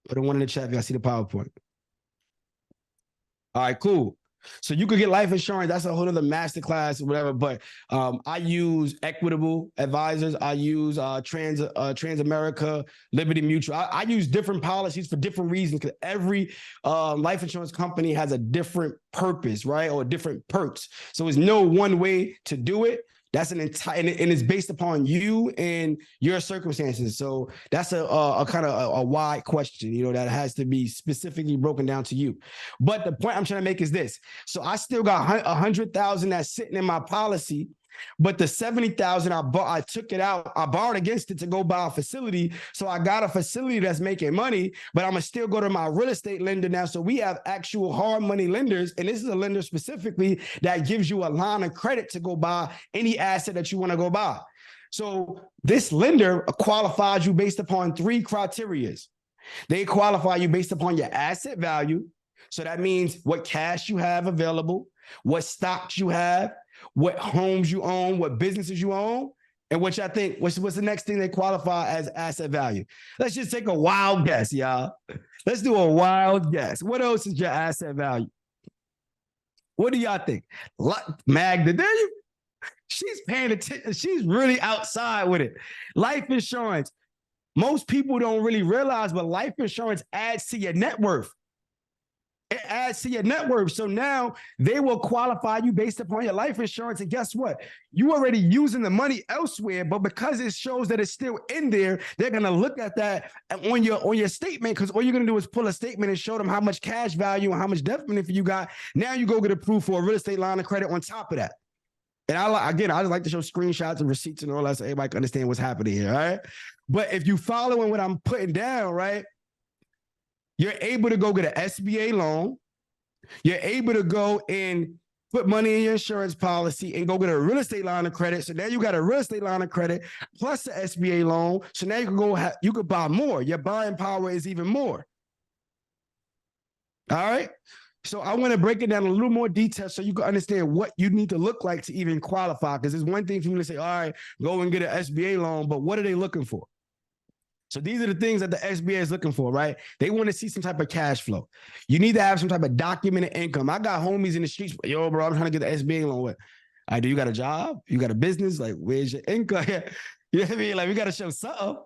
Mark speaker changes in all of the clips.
Speaker 1: Put a one in the chat if y'all see the PowerPoint. All right, cool. So you could get life insurance. That's a whole other masterclass or whatever. But I use Equitable Advisors. I use Transamerica, Liberty Mutual. I use different policies for different reasons because every life insurance company has a different purpose, right? Or different perks. So there's no one way to do it. That's an entire, and it's based upon you and your circumstances. So that's a kind of a wide question, you know, that has to be specifically broken down to you. But the point I'm trying to make is this. So I still got 100,000 that's sitting in my policy, but the 70,000 I took it out. I borrowed against it to go buy a facility. So I got a facility that's making money, but I'm gonna still go to my real estate lender now. So we have actual hard money lenders, and this is a lender specifically that gives you a line of credit to go buy any asset that you want to go buy. So this lender qualifies you based upon 3 criteria. They qualify you based upon your asset value. So that means what cash you have available, what stocks you have, what homes you own, what businesses you own, and which I think, what's the next thing they qualify as asset value? Let's just take a wild guess, y'all. Let's do a wild guess. What else is your asset value? What do y'all think? Magda, there you, she's paying attention. She's really outside with it. Life insurance. Most people don't really realize, but life insurance adds to your net worth. It adds to your net worth. So now they will qualify you based upon your life insurance. And guess what? You already using the money elsewhere, but because it shows that it's still in there, they're gonna look at that on your statement, because all you're gonna do is pull a statement and show them how much cash value and how much death benefit you got. Now you go get approved for a real estate line of credit on top of that. And I just like to show screenshots and receipts and all that so everybody can understand what's happening here, all right? But if you following what I'm putting down, right, you're able to go get an SBA loan. You're able to go and put money in your insurance policy and go get a real estate line of credit. So now you got a real estate line of credit plus the SBA loan. So now you can go, you could buy more. Your buying power is even more. All right. So I want to break it down a little more detail so you can understand what you need to look like to even qualify. Because it's one thing for you to say, all right, go and get an SBA loan, but what are they looking for? So these are the things that the SBA is looking for, right? They want to see some type of cash flow. You need to have some type of documented income. I got homies in the streets, yo, bro, I'm trying to get the SBA loan. What? All right, do you got a job? You got a business? Like, where's your income? You know what I mean? Like, we got to show something.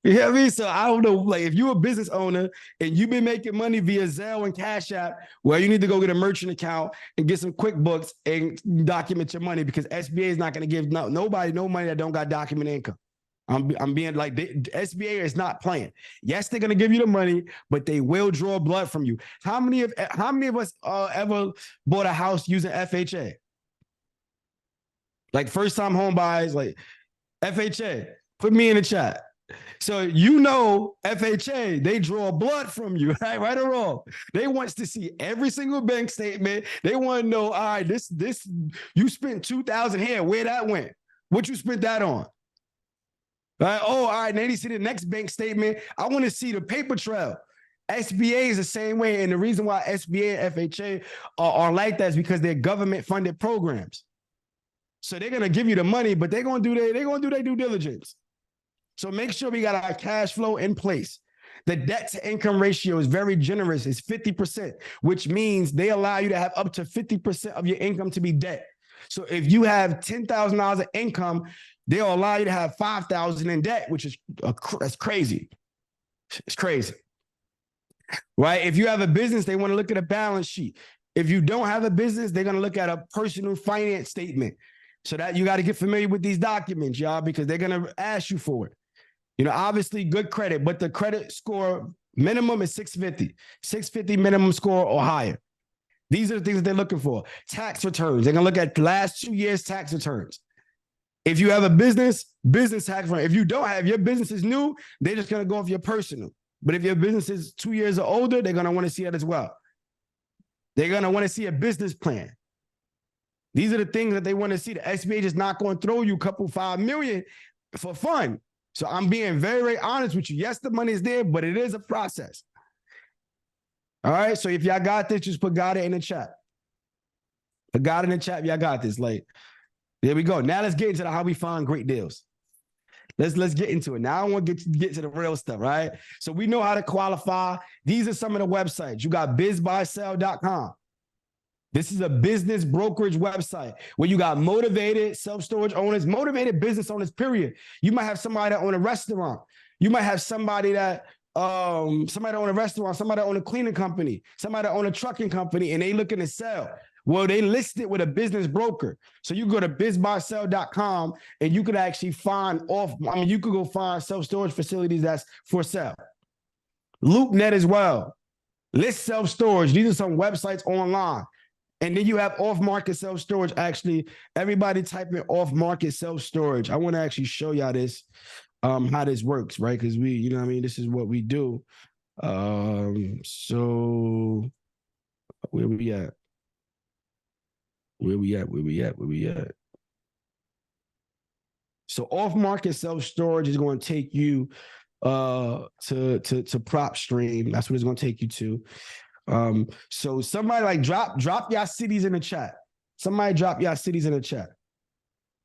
Speaker 1: You know what I mean? So I don't know, like, if you're a business owner and you've been making money via Zelle and Cash App, well, you need to go get a merchant account and get some QuickBooks and document your money, because SBA is not going to give nobody no money that don't got documented income. I'm being like, the SBA is not playing. Yes, they're gonna give you the money, but they will draw blood from you. How many of us ever bought a house using FHA? Like first time home buyers, like FHA. Put me in the chat. So you know FHA, they draw blood from you, right or wrong. They want to see every single bank statement. They want to know, all right, this you spent $2,000 here, where that went, what you spent that on. Right? Oh, all right. Now you see the next bank statement. I want to see the paper trail. SBA is the same way. And the reason why SBA and FHA are like that is because they're government funded programs. So they're going to give you the money, but they're going to do their due diligence. So make sure we got our cash flow in place. The debt to income ratio is very generous. It's 50%, which means they allow you to have up to 50% of your income to be debt. So if you have $10,000 of income, they'll allow you to have $5,000 in debt, which is that's crazy. It's crazy, right? If you have a business, they want to look at a balance sheet. If you don't have a business, they're going to look at a personal finance statement. So that you got to get familiar with these documents, y'all, because they're going to ask you for it. You know, obviously good credit, but the credit score minimum is 650. 650 minimum score or higher. These are the things that they're looking for. Tax returns. They're going to look at the last 2 years' tax returns. If you have a business tax return. If you don't have, your business is new, they're just going to go off your personal. But if your business is 2 years or older, they're going to want to see that as well. They're going to want to see a business plan. These are the things that they want to see. The SBA is not going to throw you a couple $5 million for fun. So I'm being very, very honest with you. Yes, the money is there, but it is a process. All right, so if y'all got this, just put got it in the chat. Put got it in the chat if y'all got this. Like, there we go. Now let's get into how we find great deals. Let's get into it. Now I want to get to the real stuff, right? So we know how to qualify. These are some of the websites. You got bizbuysell.com. This is a business brokerage website where you got motivated self-storage owners, motivated business owners, period. You might have somebody that own a restaurant. You might have somebody that own a restaurant, somebody that own a cleaning company, somebody that own a trucking company, and they looking to sell. Well, they list it with a business broker. So you go to bizbuysell.com and you could actually find you could go find self-storage facilities that's for sale. LoopNet as well. List self-storage. These are some websites online. And then you have off-market self-storage. Actually, everybody type in off-market self-storage. I want to actually show y'all this, how this works, right? Because this is what we do. So where we at? Where we at? So off-market self-storage is going to take you to PropStream. That's what it's going to take you to. So somebody like drop y'all cities in the chat. Somebody drop y'all cities in the chat.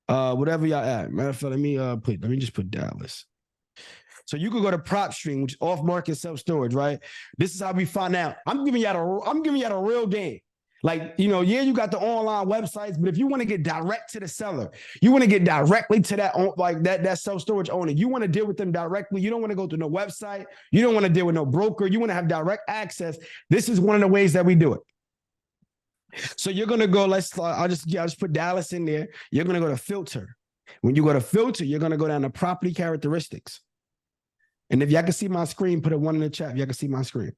Speaker 1: Whatever y'all at. Matter of fact, let me just put Dallas. So you could go to PropStream, which is off-market self-storage, right? This is how we find out. I'm giving y'all a real game. Like, you got the online websites, but if you want to get direct to the seller, you want to get directly to that self-storage owner, you want to deal with them directly. You don't want to go to no website. You don't want to deal with no broker. You want to have direct access. This is one of the ways that we do it. So you're going to go, I'll just put Dallas in there. You're going to go to filter. When you go to filter, you're going to go down to property characteristics. And if y'all can see my screen, put a 1 in the chat if y'all can see my screen.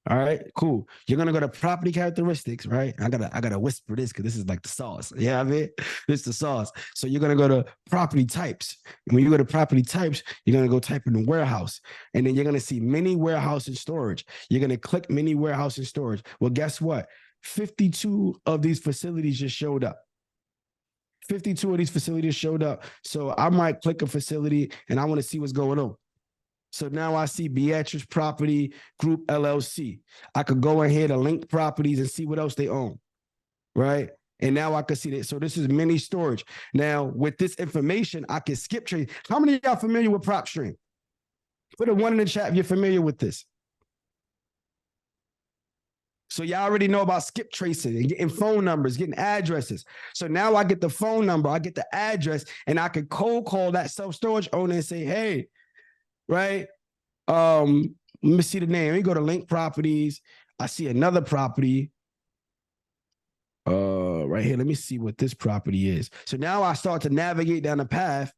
Speaker 1: All right, cool. You're gonna go to property characteristics, right? I gotta whisper this because this is like the sauce. Yeah, this is the sauce. So you're gonna go to property types. And when you go to property types, you're gonna go type in the warehouse, and then you're gonna see mini warehouse and storage. You're gonna click mini warehouse and storage. Well, guess what? 52 of these facilities just showed up. 52 of these facilities showed up. So I might click a facility and I want to see what's going on. So now I see Beatrice Property Group LLC. I could go in here to link properties and see what else they own, right? And now I can see that. So this is mini storage. Now with this information, I can skip trace. How many of y'all familiar with PropStream? Put a 1 in the chat if you're familiar with this. So y'all already know about skip tracing and getting phone numbers, getting addresses. So now I get the phone number, I get the address, and I can cold call that self-storage owner and say, hey, right? Let me see the name. Let me go to link properties. I see another property. Right here. Let me see what this property is. So now I start to navigate down the path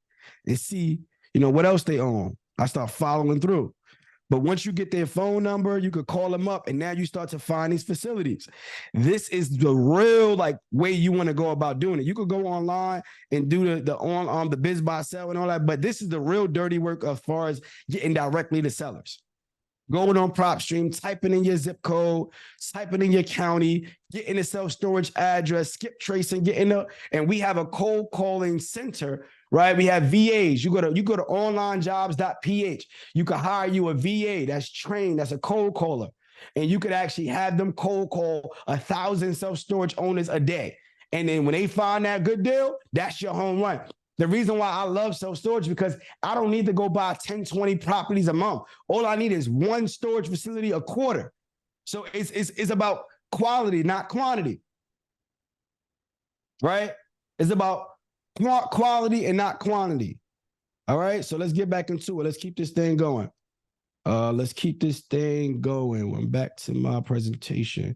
Speaker 1: and see, what else they own. I start following through. But once you get their phone number, you could call them up, and now you start to find these facilities. This is the real way you want to go about doing it. You could go online and do the biz buy sell and all that, but this is the real dirty work as far as getting directly to sellers. Going on PropStream, typing in your zip code, typing in your county, getting a self-storage address, skip tracing, and we have a cold calling center. Right, we have VAs. You go to onlinejobs.ph. You can hire you a VA that's trained, that's a cold caller, and you could actually have them cold call 1,000 self-storage owners a day. And then when they find that good deal, that's your home run. The reason why I love self-storage because I don't need to go buy 10, 20 properties a month. All I need is one storage facility a quarter. So it's about quality, not quantity. Right? It's about quality and not quantity. All right, so let's get back into it. Let's keep this thing going. I'm back to my presentation.